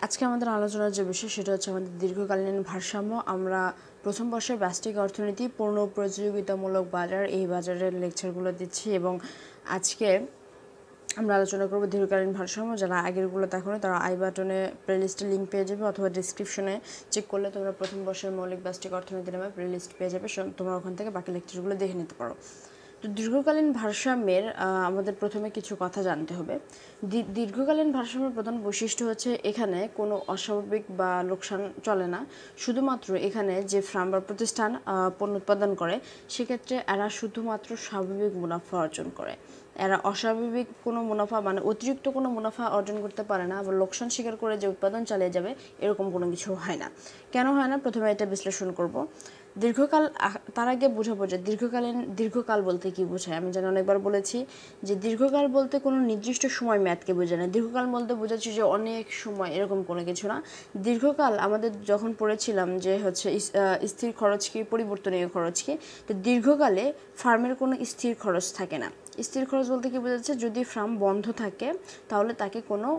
আজকে আমাদের আলোচনার যে বিষয় সেটা হচ্ছে আমাদের দীর্ঘকালীন ভারসাম্য। আমরা প্রথম বর্ষের ব্যষ্টিক অর্থনীতি পূর্ণ প্রতিযোগিতামূলক বাজার এই বাজারের লেকচারগুলো দিচ্ছি এবং আজকে আমরা আলোচনা করব দীর্ঘকালীন ভারসাম্য। যারা আগেরগুলো দেখোনি তারা আই বাটনে প্লেলিস্টের লিঙ্ক পেয়ে যাবে অথবা ডিসক্রিপশনে চেক করলে তোমরা প্রথম বর্ষের মৌলিক ব্যষ্টিক অর্থনীতি নামে প্লেলিস্ট পেয়ে যাবে, তোমরা ওখান থেকে বাকি লেকচারগুলো দেখে নিতে পারো। তো দীর্ঘকালীন ভারসাম্যের আমাদের প্রথমে কিছু কথা জানতে হবে। দীর্ঘকালীন ভারসাম্যের প্রধান বৈশিষ্ট্য হচ্ছে এখানে কোনো অস্বাভাবিক বা লোকসান চলে না। শুধুমাত্র এখানে যে ফার্ম বা প্রতিষ্ঠান পণ্য উৎপাদন করে সেক্ষেত্রে এরা শুধুমাত্র স্বাভাবিক মুনাফা অর্জন করে। এরা অস্বাভাবিক কোনো মুনাফা মানে অতিরিক্ত কোনো মুনাফা অর্জন করতে পারে না, আবার লোকসান স্বীকার করে যে উৎপাদন চালিয়ে যাবে এরকম কোনো কিছু হয় না। কেন হয় না প্রথমে এটা বিশ্লেষণ করব। দীর্ঘকাল, তার আগে বোঝাবো যে দীর্ঘকাল বলতে কি বোঝায়। আমি যেন অনেকবার বলেছি যে দীর্ঘকাল বলতে কোনো নির্দিষ্ট সময় মেয়াদকে বোঝায় না। দীর্ঘকাল বলতে বোঝাচ্ছি যে অনেক সময়, এরকম কোনো কিছু না। দীর্ঘকাল আমাদের যখন পড়েছিলাম যে হচ্ছে স্থির খরচ কি পরিবর্তনীয় খরচ কি, তো দীর্ঘকালে ফার্মের কোনো স্থির খরচ থাকে না। স্থির খরচ বলতে কি বোঝাচ্ছে, যদি ফার্ম বন্ধ থাকে তাহলে তাকে কোনো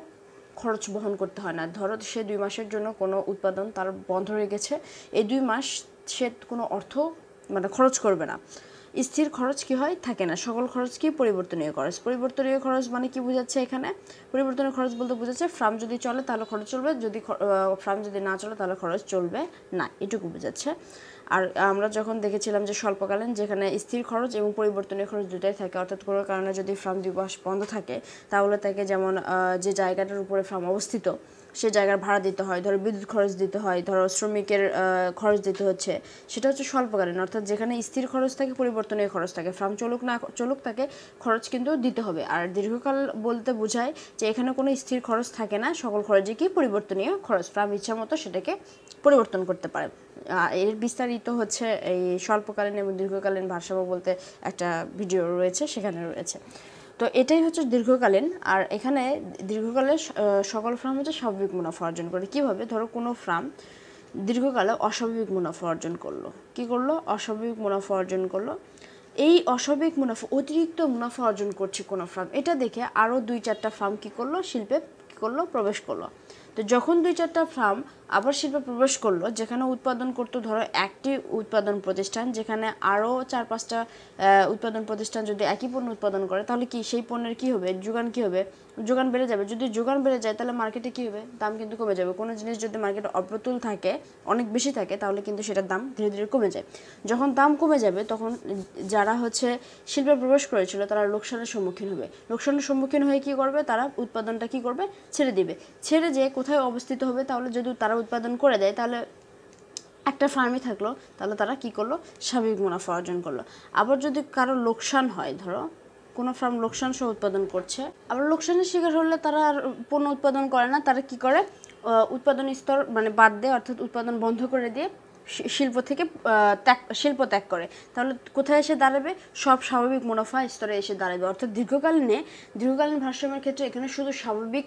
খরচ বহন করতে হয় না। ধরো সে 2 মাসের জন্য কোনো উৎপাদন তার বন্ধ হয়ে গেছে, এই 2 মাস সে কোনো অর্থ মানে খরচ করবে না। স্থির খরচ কি হয়, থাকে না। সকল খরচ কি পরিবর্তনীয় খরচ। পরিবর্তনীয় খরচ মানে কি বোঝাচ্ছে এখানে, পরিবর্তনীয় খরচ বলতে বোঝাচ্ছে ফার্ম যদি চলে তাহলে খরচ চলবে, যদি ফার্ম যদি না চলে তাহলে খরচ চলবে না, এটুকু বোঝাচ্ছে। আর আমরা যখন দেখেছিলাম যে স্বল্পকালীন, যেখানে স্থির খরচ এবং পরিবর্তনীয় খরচ দুটাই থাকে, অর্থাৎ কোনো কারণে যদি ফার্ম 2 মাস বন্ধ থাকে তাহলে তাকে যেমন যে জায়গাটার উপরে ফার্ম অবস্থিত সে জায়গার ভাড়া দিতে হয়, ধরো বিদ্যুৎ খরচ দিতে হয়, ধরো শ্রমিকের খরচ দিতে হচ্ছে, সেটা হচ্ছে স্বল্পকালীন। অর্থাৎ যেখানে স্থির খরচ থাকে পরিবর্তনীয় খরচ থাকে, ফার্ম চলুক না চলুক তাকে খরচ কিন্তু দিতে হবে। আর দীর্ঘকাল বলতে বোঝায় যে এখানে কোনো স্থির খরচ থাকে না, সকল খরচই কি পরিবর্তনীয় খরচ, ফার্ম ইচ্ছা মতো সেটাকে পরিবর্তন করতে পারে। এর বিস্তারিত হচ্ছে এই স্বল্পকালীন এবং দীর্ঘকালীন ভারসাম্য বলতে একটা ভিডিও রয়েছে, সেখানে রয়েছে। তো এটাই হচ্ছে দীর্ঘকালীন। আর এখানে দীর্ঘকালে সকল ফার্ম হচ্ছে স্বাভাবিক মুনাফা অর্জন করে। কীভাবে, ধরো কোনো ফার্ম দীর্ঘকালে অস্বাভাবিক মুনাফা অর্জন করলো, কি করলো, অস্বাভাবিক মুনাফা অর্জন করলো। এই অস্বাভাবিক মুনাফা, অতিরিক্ত মুনাফা অর্জন করছে কোনো ফার্ম, এটা দেখে আরও 2-4টা ফার্ম কী করলো, শিল্পে কী করলো, প্রবেশ করলো। তো যখন 2-4টা ফার্ম আবার শিল্পে প্রবেশ করলো, যেখানে উৎপাদন করতো ধরো একটি উৎপাদন প্রতিষ্ঠান, যেখানে আরও 4-5টা উৎপাদন প্রতিষ্ঠান যদি একই পণ্য উৎপাদন করে তাহলে কি সেই পণ্যের কী হবে, যোগান কী হবে, যোগান বেড়ে যাবে। যদি যোগান বেড়ে যায় তাহলে মার্কেটে কী হবে, দাম কিন্তু কমে যাবে। কোনো জিনিস যদি মার্কেটে অপ্রতুল থাকে, অনেক বেশি থাকে, তাহলে কিন্তু সেটার দাম ধীরে ধীরে কমে যায়। যখন দাম কমে যাবে তখন যারা হচ্ছে শিল্পে প্রবেশ করেছিল তারা লোকসানের সম্মুখীন হবে। লোকসানের সম্মুখীন হয়ে কী করবে, তারা উৎপাদনটা কী করবে, ছেড়ে দিবে। ছেড়ে যেয়ে কোথায় অবস্থিত হবে, তাহলে যদি তারা উৎপাদন করে দেয় তাহলে একটা ফার্মই থাকলো, তাহলে তারা কী করলো, স্বাভাবিক মুনাফা অর্জন করলো। আবার যদি কারো লোকসান হয়, ধরো কোনো ফার্ম লোকসান সহ উৎপাদন করছে, আবার লোকসানের শিকার হলে তারা আর পণ্য উৎপাদন করে না, তারা কি করে, উৎপাদন স্তর মানে বাদ দেয়, অর্থাৎ উৎপাদন বন্ধ করে দিয়ে শিল্প থেকে শিল্প ত্যাগ করে। তাহলে কোথায় এসে দাঁড়াবে, সব স্বাভাবিক মুনাফা স্তরে এসে দাঁড়াবে। অর্থাৎ দীর্ঘকালীন ভারসাম্যের ক্ষেত্রে এখানে শুধু স্বাভাবিক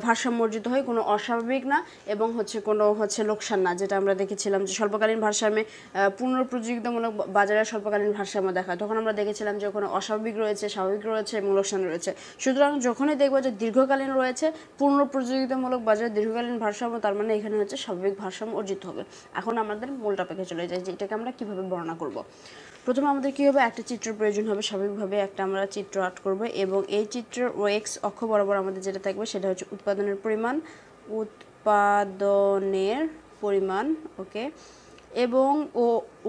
ভারসাম্য অর্জিত হয়, কোনো অস্বাভাবিক না এবং কোনো লোকসান না। যেটা আমরা দেখেছিলাম যে স্বল্পকালীন ভারসাম্যে পূর্ণ প্রতিযোগিতামূলক বাজারে স্বল্পকালীন ভারসাম্য দেখায়, তখন আমরা দেখেছিলাম যে ওখানে অস্বাভাবিক রয়েছে, স্বাভাবিক রয়েছে এবং লোকসান রয়েছে। সুতরাং যখনই দেখবো যে দীর্ঘকালীন রয়েছে, পূর্ণ প্রতিযোগিতামূলক বাজারে দীর্ঘকালীন ভারসাম্য, তার মানে এখানে হচ্ছে স্বাভাবিক ভারসাম্য অর্জিত হবে। এখন আমাদের মূল টপিকে চলে যাই যে এটাকে আমরা কীভাবে বর্ণনা করব। প্রথমে আমাদের কী হবে, একটা চিত্রের প্রয়োজন হবে। স্বাভাবিকভাবে একটা আমরা চিত্র আর্ট করব এবং এই চিত্রের ওএক্স অক্ষ বরাবর আমাদের যেটা থাকবে সেটা হচ্ছে উৎপাদনের পরিমাণ, ওকে। এবং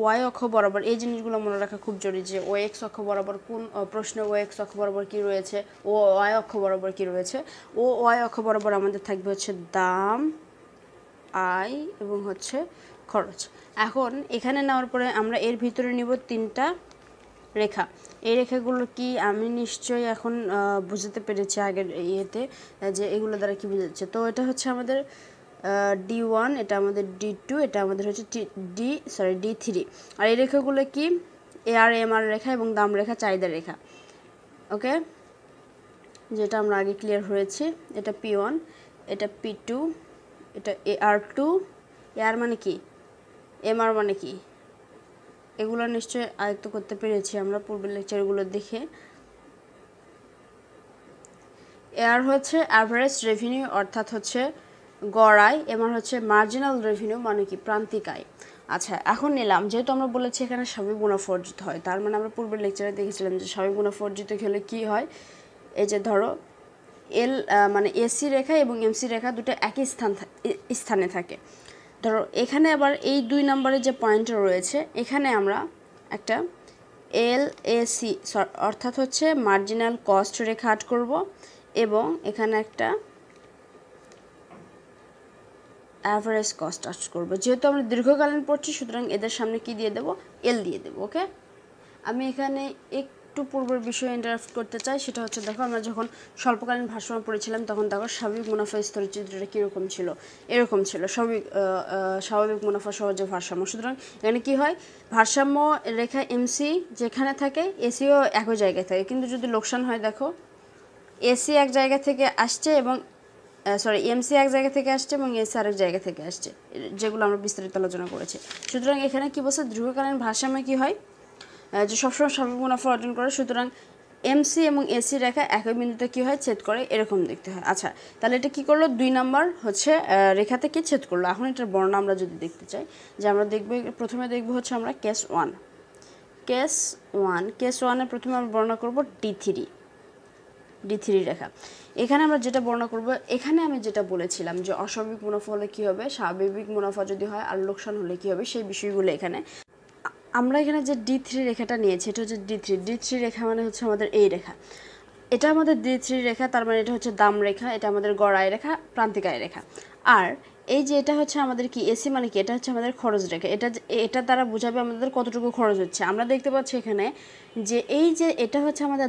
ওয়াই অক্ষ বরাবর এই জিনিসগুলো মনে রাখা খুব জরুরি যে ওএক্স অক্ষ বরাবর কোন প্রশ্নে ওএক্স অক্ষ বরাবর কী রয়েছে, ও ওয়াই অক্ষ বরাবর কী রয়েছে। ও ওয়াই অক্ষ বরাবর আমাদের থাকবে হচ্ছে দাম, আয় এবং হচ্ছে খরচ। এখন এখানে নেওয়ার পরে আমরা এর ভিতরে নিব 3টা রেখা। এই রেখাগুলো কি আমি নিশ্চয়ই এখন বুঝতে পেরেছি আগের ইয়েতে যে এগুলো দ্বারা কি বোঝাচ্ছে। তো এটা হচ্ছে আমাদের D1, এটা আমাদের D2, এটা আমাদের হচ্ছে D3। আর এই রেখাগুলো কি, AR-MR রেখা এবং দাম রেখা, চাহিদা রেখা, ওকে, যেটা আমরা আগে ক্লিয়ার হয়েছি। এটা P1, এটা P2, এটা AR2, AR মানে কি, MR মানে কি, এগুলো নিশ্চয়ই আয়ত্ত করতে পেরেছি আমরা পূর্বের লেকচারগুলো দেখে। AR হচ্ছে অ্যাভারেজ রেভিনিউ, অর্থাৎ হচ্ছে গড় আয় এবং হচ্ছে মার্জিনাল রেভিনিউ মানে কি প্রান্তিক আয়। আচ্ছা, এখন নিলাম যেহেতু আমরা বলেছি এখানে স্বাভাবিক মুনাফা অর্জিত হয়, তার মানে আমরা পূর্বের লেকচারে দেখেছিলাম যে স্বাভাবিক মুনাফা অর্জিত হলে কী হয়, এই যে ধরো এল মানে এসি রেখা এবং এমসি রেখা দুটো একই স্থানে থাকে। ধরো এখানে আবার এই 2 নম্বরের যে পয়েন্টটা রয়েছে এখানে আমরা একটা LAC অর্থাৎ হচ্ছে মার্জিনাল কস্ট রেখা আট করব এবং এখানে একটা অ্যাভারেজ কস্ট আট করব। যেহেতু আমরা দীর্ঘকালীন পড়ছি সুতরাং এদের সামনে কি দিয়ে দেব, এল দিয়ে দেব। ওকে, আমি এখানে একটু পূর্বের বিষয়ে ইন্টারাপ্ট করতে চাই, সেটা হচ্ছে দেখো আমরা যখন স্বল্পকালীন ভারসাম্য পড়েছিলাম তখন দেখো স্বাভাবিক মুনাফা স্তরের চিত্রটা কীরকম ছিল, এরকম ছিল স্বাভাবিক মুনাফা সহ যে ভারসাম্য। সুতরাং এখানে কি হয়, ভারসাম্য রেখা এমসি যেখানে থাকে এসিও একই জায়গায় থাকে, কিন্তু যদি লোকসান হয় দেখো এসি এক জায়গা থেকে আসছে এবং এমসি এক জায়গা থেকে আসছে এবং এসি আরেক জায়গা থেকে আসছে, যেগুলো আমরা বিস্তারিত আলোচনা করেছি। সুতরাং এখানে কি বলছে, দীর্ঘকালীন ভারসাম্যে কি হয় যে সবসময় স্বাভাবিক মুনাফা অর্জন করে, সুতরাং এমসি এবং এসি রেখা একই বিন্দুতে কী হয়, ছেদ করে, এরকম দেখতে হয়। আচ্ছা, তাহলে এটা কী করলো, 2 নম্বর হচ্ছে রেখাতে কি ছেদ করলো। এখন এটার বর্ণনা আমরা যদি দেখতে চাই, যে আমরা প্রথমে দেখব হচ্ছে আমরা কেস ওয়ানে প্রথমে আমরা বর্ণনা করব D3 রেখা। এখানে আমরা যেটা বর্ণনা করব, এখানে আমি যেটা বলেছিলাম যে অস্বাভাবিক মুনাফা হলে কী হবে, স্বাভাবিক মুনাফা যদি হয় আর লোকসান হলে কী হবে, সেই বিষয়গুলো এখানে আমরা এখানে যে D3 রেখাটা নিয়েছি, এটা হচ্ছে D3 রেখা মানে হচ্ছে আমাদের এই রেখা, এটা আমাদের D3 রেখা, তার মানে এটা হচ্ছে দাম রেখা, এটা আমাদের গড় আয় রেখা, প্রান্তিক আয় রেখা। আর এই যে এটা হচ্ছে আমাদের কি এসি মানে কি, এটা হচ্ছে আমাদের খরচ রেখা, এটা দ্বারা বোঝাবে আমাদের কতটুকু খরচ হচ্ছে। আমরা দেখতে পাচ্ছি এখানে যে এই যে এটা হচ্ছে আমাদের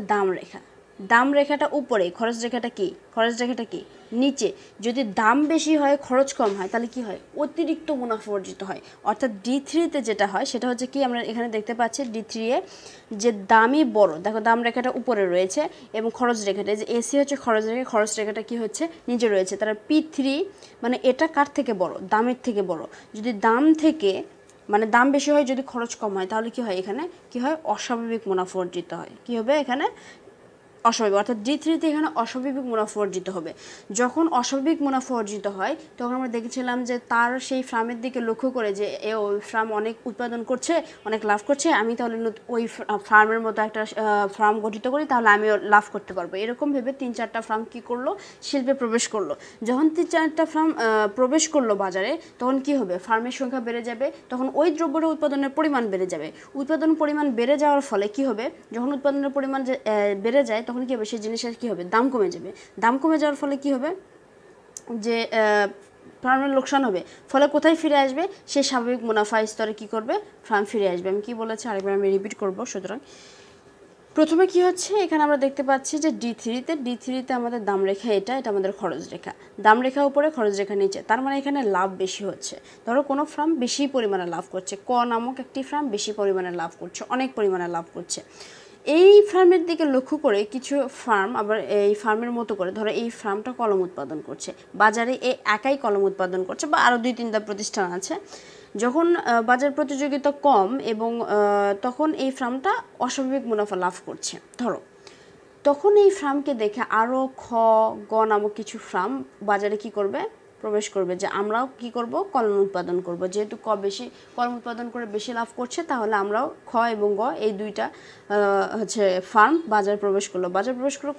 দাম রেখাটা উপরে, খরচ রেখাটা কি নিচে। যদি দাম বেশি হয় খরচ কম হয় তাহলে কি হয়, অতিরিক্ত মুনাফা অর্জিত হয়। অর্থাৎ D3-তে যেটা হয় সেটা হচ্ছে কি, আমরা এখানে দেখতে পাচ্ছি D3-এ যে দামই বড়, দেখো দাম রেখাটা উপরে রয়েছে এবং খরচ রেখাটা, যে এসি হচ্ছে খরচ রেখাটা কি হচ্ছে নিচে রয়েছে, তারা P3 মানে এটা কার থেকে বড়, দামের থেকে বড়। যদি দাম থেকে মানে দাম বেশি হয়, যদি খরচ কম হয় তাহলে কি হয়, এখানে কি হয়, অস্বাভাবিক মুনাফা অর্জিত হয়। কি হবে এখানে, অস্বাভাবিক, অর্থাৎ D3-তে এখানে অস্বাভাবিক মুনাফা অর্জিত হবে। যখন অস্বাভাবিক মুনাফা অর্জিত হয় তখন আমরা দেখেছিলাম যে তার সেই ফার্মের দিকে লক্ষ্য করে যে ওই ফার্ম অনেক উৎপাদন করছে, অনেক লাভ করছে, আমি তাহলে ওই ফার্মের মতো একটা ফার্ম গঠিত করি, তাহলে আমিও লাভ করতে পারবো। এরকম ভেবে 3-4টা ফার্ম কী করলো, শিল্পে প্রবেশ করলো। যখন 3-4টা ফার্ম প্রবেশ করলো বাজারে, তখন কি হবে, ফার্মের সংখ্যা বেড়ে যাবে, তখন ওই দ্রব্যটা উৎপাদনের পরিমাণ বেড়ে যাবে। উৎপাদন পরিমাণ বেড়ে যাওয়ার ফলে কি হবে, যখন উৎপাদনের পরিমাণ বেড়ে যায় তখন কী হবে, সেই জিনিসের কী হবে, দাম কমে যাবে। দাম কমে যাওয়ার ফলে কী হবে, যে ফার্মের লোকসান হবে, ফলে কোথায় ফিরে আসবে, সেই স্বাভাবিক মুনাফা স্তরে কী করবে, ফার্ম ফিরে আসবে। আমি কি বলেছি আরেকবার আমি রিপিট করবো। সুতরাং প্রথমে কি হচ্ছে, এখানে আমরা দেখতে পাচ্ছি যে D3-তে আমাদের দাম রেখা, এটা আমাদের খরচ রেখা, দাম রেখা উপরে খরচ রেখা নিচে, তার মানে এখানে লাভ বেশি হচ্ছে। ধরো কোনো ফার্ম বেশি পরিমাণে লাভ করছে, নামক একটি ফার্ম বেশি পরিমাণে লাভ করছে, অনেক পরিমাণে লাভ করছে। এই ফার্মের দিকে লক্ষ্য করে কিছু ফার্ম আবার এই ফার্মের মতো করে, ধরো এই ফার্মটা কলম উৎপাদন করছে, বাজারে একাই কলম উৎপাদন করছে, বা আরও 2-3টা প্রতিষ্ঠান আছে। যখন বাজার প্রতিযোগিতা কম এবং তখন এই ফার্মটা অস্বাভাবিক মুনাফা লাভ করছে, ধরো তখন এই ফার্মকে দেখে আরও গ নামক কিছু ফার্ম বাজারে কি করবে, প্রবেশ করবে, যে আমরাও কি করব, কলম উৎপাদন করব। যেহেতু বেশি কলম উৎপাদন করে বেশি লাভ করছে, তাহলে আমরাও এবং গ এই 2টা হচ্ছে ফার্ম বাজারে প্রবেশ করলো,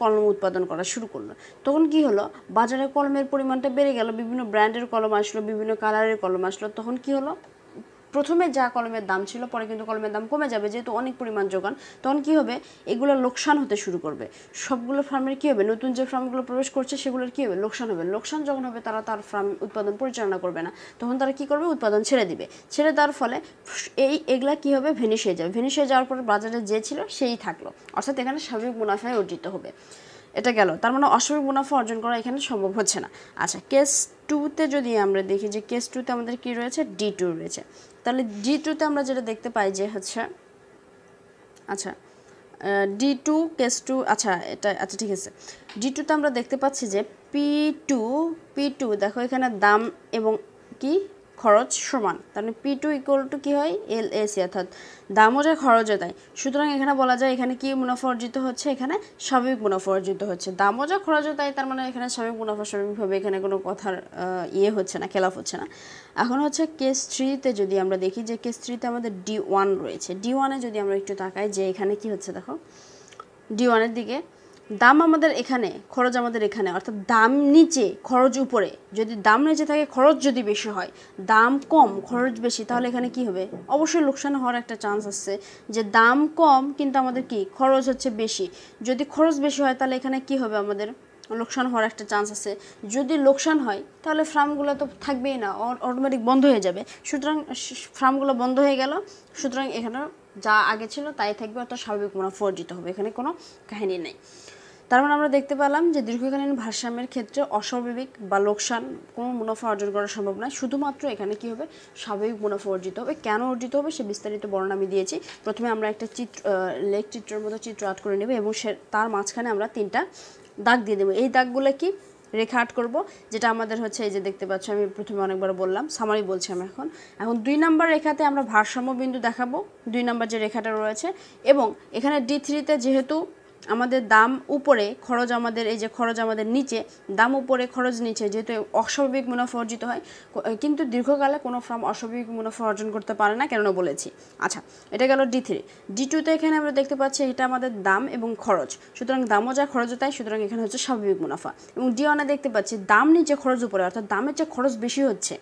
কলম উৎপাদন করা শুরু করলো। তখন কি হলো, বাজারে কলমের পরিমাণটা বেড়ে গেল, বিভিন্ন ব্র্যান্ডের কলম আসলো, বিভিন্ন কালারের কলম আসলো। তখন কি হলো, প্রথমে যা কলমের দাম ছিল পরে কিন্তু কলমের দাম কমে যাবে, যেহেতু অনেক পরিমাণ যোগান। তখন কি হবে, এগুলো লোকসান হতে শুরু করবে। সবগুলো ফার্মের কি হবে, নতুন যে ফার্মগুলো প্রবেশ করছে সেগুলোর কি হবে, লোকসান হবে। লোকসান যখন হবে তারা তার ফার্ম উৎপাদন পরিচালনা করবে না, তখন তারা কি করবে, উৎপাদন ছেড়ে দিবে। ছেড়ে দেওয়ার ফলে এগুলা কি হবে, ভেনিশ হয়ে যাবে। ভেনিশ হয়ে যাওয়ার পরে বাজারে যে ছিল সেই থাকলো, অর্থাৎ এখানে স্বাভাবিক মুনাফায় অর্জিত হবে। এটা গেল, তার মানে অস্বাভাবিক মুনাফা অর্জন করা এখানে সম্ভব হচ্ছে না। আচ্ছা, কেস 2-তে যদি আমরা দেখি, যে কেস 2-তে আমাদের কি রয়েছে, D2 রয়েছে। তাহলে D2-তে আমরা যেটা দেখতে পাই যে হচ্ছে, আচ্ছা D2 কেস 2, আচ্ছা ঠিক আছে। D2-তে আমরা দেখতে পাচ্ছি যে P2 দেখো এখানে দাম এবং কি খরচ সমান, তার মানে P2 ইকুয়াল টু কী হয় LAC, অর্থাৎ দামও যায় খরচও তাই। সুতরাং এখানে বলা যায় এখানে কি মুনাফা অর্জিত হচ্ছে, এখানে স্বাভাবিক মুনাফা অর্জিত হচ্ছে। দামও যা খরচও তাই, তার মানে এখানে স্বাভাবিক মুনাফা স্বাভাবিকভাবে, এখানে কোনো কথার হচ্ছে না, খেলাফ হচ্ছে না। এখন হচ্ছে কেস 3-তে যদি আমরা দেখি যে কেস 3-তে আমাদের D1 রয়েছে। D1-এ যদি আমরা একটু তাকাই যে এখানে কি হচ্ছে দেখো, D1-এর দিকে দাম আমাদের এখানে, খরচ আমাদের এখানে, অর্থাৎ দাম নিচে খরচ উপরে। যদি দাম নিচে থাকে খরচ যদি বেশি হয়, দাম কম খরচ বেশি, তাহলে এখানে কি হবে, অবশ্যই লোকসান হওয়ার একটা চান্স আছে। যে দাম কম কিন্তু আমাদের কি খরচ হচ্ছে বেশি, যদি খরচ বেশি হয় তাহলে এখানে কি হবে, আমাদের লোকসান হওয়ার একটা চান্স আছে। যদি লোকসান হয় তাহলে ফার্মগুলো তো থাকবেই না, অটোমেটিক বন্ধ হয়ে যাবে। সুতরাং ফার্মগুলো বন্ধ হয়ে গেল, সুতরাং এখানে যা আগে ছিল তাই থাকবে, অর্থাৎ স্বাভাবিক মুনাফা অর্জিত হবে, এখানে কোনো কাহিনী নেই। তার মানে আমরা দেখতে পেলাম যে দীর্ঘকালীন ভারসাম্যের ক্ষেত্রে অস্বাভাবিক বা লোকসান কোনো মুনাফা অর্জন করা সম্ভব নয়, শুধুমাত্র এখানে কি হবে, স্বাভাবিক মুনাফা অর্জিত হবে। কেন অর্জিত হবে সে বিস্তারিত বর্ণনা আমি দিয়েছি। প্রথমে আমরা একটা লেখ চিত্রের মতো চিত্র আর্ট করে নেব এবং তার মাঝখানে আমরা 3টা দাগ দিয়ে দেবো। এই দাগগুলো কি রেখা আর্ট করব, যেটা আমাদের হচ্ছে এই যে দেখতে পাচ্ছ, আমি প্রথমে অনেকবার বললাম, সামারি বলছি আমি এখন 2 নম্বর রেখাতে আমরা ভারসাম্য বিন্দু দেখাবো, 2 নম্বর যে রেখাটা রয়েছে। এবং এখানে D3-তে যেহেতু আমাদের দাম উপরে খরচ আমাদের, এই যে খরচ আমাদের নিচে, দাম উপরে খরচ নিচে, যেহেতু অস্বাভাবিক মুনাফা অর্জিত হয়, কিন্তু দীর্ঘকালে কোনো ফার্ম অস্বাভাবিক মুনাফা অর্জন করতে পারে না, কেন বলেছি। আচ্ছা, এটা গেল D3। D2-তে এখানে আমরা দেখতে পাচ্ছি এটা আমাদের দাম এবং খরচ, সুতরাং দামও যা খরচও তাই, সুতরাং এখানে হচ্ছে স্বাভাবিক মুনাফা। এবং D1-এ দেখতে পাচ্ছি দাম নিচে খরচ উপরে, অর্থাৎ দামের চেয়ে খরচ বেশি হচ্ছে,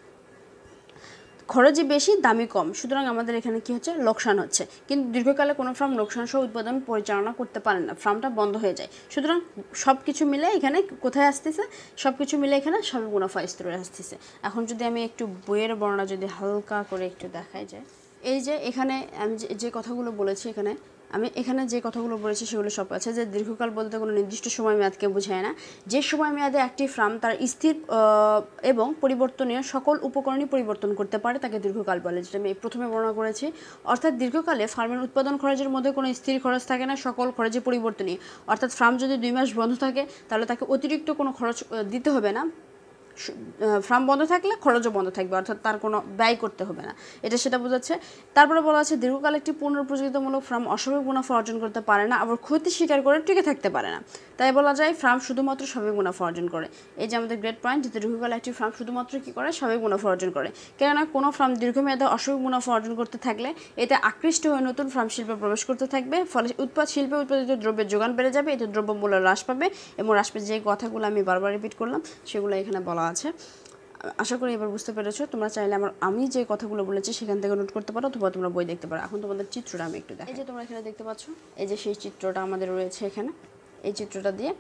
খরচই বেশি দামই কম, সুতরাং আমাদের এখানে কি হচ্ছে, লোকসান হচ্ছে। কিন্তু দীর্ঘকালে কোনো ফার্ম লোকসান সহ উৎপাদন পরিচালনা করতে পারে না, ফার্মটা বন্ধ হয়ে যায়। সুতরাং সব কিছু মিলে এখানে কোথায় আসতেছে, সব কিছু মিলে এখানে স্বাভাবিক মুনাফা স্তরে আসতেছে। এখন যদি আমি একটু বইয়ের বর্ণনা যদি হালকা করে একটু দেখাই যায়, এই যে এখানে আমি যে কথাগুলো বলেছি, এখানে যে কথাগুলো বলেছি সেগুলো সব আছে। যে দীর্ঘকাল বলতে কোনো নির্দিষ্ট সময় মেয়াদকে বোঝায় না, যে সময় মেয়াদে একটি ফার্ম তার স্থির এবং পরিবর্তনীয় সকল উপকরণই পরিবর্তন করতে পারে তাকে দীর্ঘকাল বলে, যেটা আমি প্রথমে বর্ণনা করেছি। অর্থাৎ দীর্ঘকালে ফার্মের উৎপাদন খরচের মধ্যে কোনো স্থির খরচ থাকে না, সকল খরচই পরিবর্তনীয়। অর্থাৎ ফার্ম যদি 2 মাস বন্ধ থাকে তাহলে তাকে অতিরিক্ত কোনো খরচ দিতে হবে না, ফার্ম বন্ধ থাকলে খরচও বন্ধ থাকবে, অর্থাৎ তার কোনো ব্যয় করতে হবে না, এটা সেটা বোঝাচ্ছে। তারপরে বলা আছে দীর্ঘকাল একটি পুনঃপ্রযোজিতমূলক ফার্ম অস্বাভাবিক মুনাফা অর্জন করতে পারে না, আবার ক্ষতি স্বীকার করে টিকে থাকতে পারে না। তাই বলা যায় ফার্ম শুধুমাত্র স্বাভাবিক মুনাফা অর্জন করে। এই যে আমাদের গ্রেট পয়েন্ট, যে দীর্ঘকাল একটি ফার্ম শুধুমাত্র কী করে, স্বাভাবিক মুনাফা অর্জন করে। কেননা কোনো ফার্ম দীর্ঘমেয়াদে অস্বাভাবিক মুনাফা অর্জন করতে থাকলে এতে আকৃষ্ট হয়ে নতুন ফার্ম শিল্পে প্রবেশ করতে থাকবে, ফলে শিল্পে উৎপাদিত দ্রব্যের যোগান বেড়ে যাবে, এতে দ্রব্যমূল্য হ্রাস পাবে এবং হ্রাস পেয়ে যে কথাগুলো আমি বারবার রিপিট করলাম সেগুলো এখানে বলা আছে। আশা করি এবার বুঝতে পেরেছো। তোমরা চাইলে আমি যে কথাগুলো বলেছি সেখান থেকে নোট করতে পারো, অথবা তোমরা বই দেখতে পারো। এখন তোমাদের চিত্রটা আমি একটু দেখাই। এই যে তোমরা এখানে দেখতে পাচ্ছ, এই যে সেই চিত্রটা আমাদের রয়েছে এখানে, এই চিত্রটা দিয়ে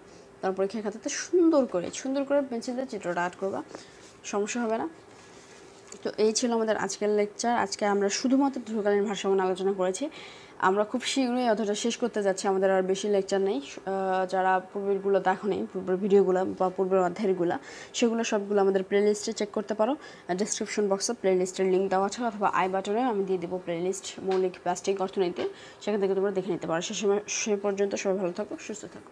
তার পরীক্ষার খাতাতে সুন্দর করে পেন্সিল দিয়ে চিত্রটা আর্ট করবা, সমস্যা হবে না। তো এই ছিল আমাদের আজকের লেকচার। আজকে আমরা শুধুমাত্র দীর্ঘকালীন ভারসাম্য আলোচনা করেছি। আমরা খুব শীঘ্রই অথবা শেষ করতে যাচ্ছি, আমাদের আর বেশি লেকচার নেই। যারা পূর্বেরগুলো দেখো নেই, পূর্বের ভিডিওগুলো বা পূর্বের অধ্যায়গুলো, সেগুলো সবগুলো আমাদের প্লেলিস্টে চেক করতে পারো। ডিসক্রিপশন বক্সে প্লেলিস্টের লিঙ্ক দেওয়া আছে, অথবা আই বাটনে আমি দিয়ে দেবো প্লেলিস্ট মৌলিক প্লাস্টিক অর্থনীতি, সেখান থেকে তোমরা দেখে নিতে পারো। সে পর্যন্ত সবাই ভালো থাকো, সুস্থ থাকো।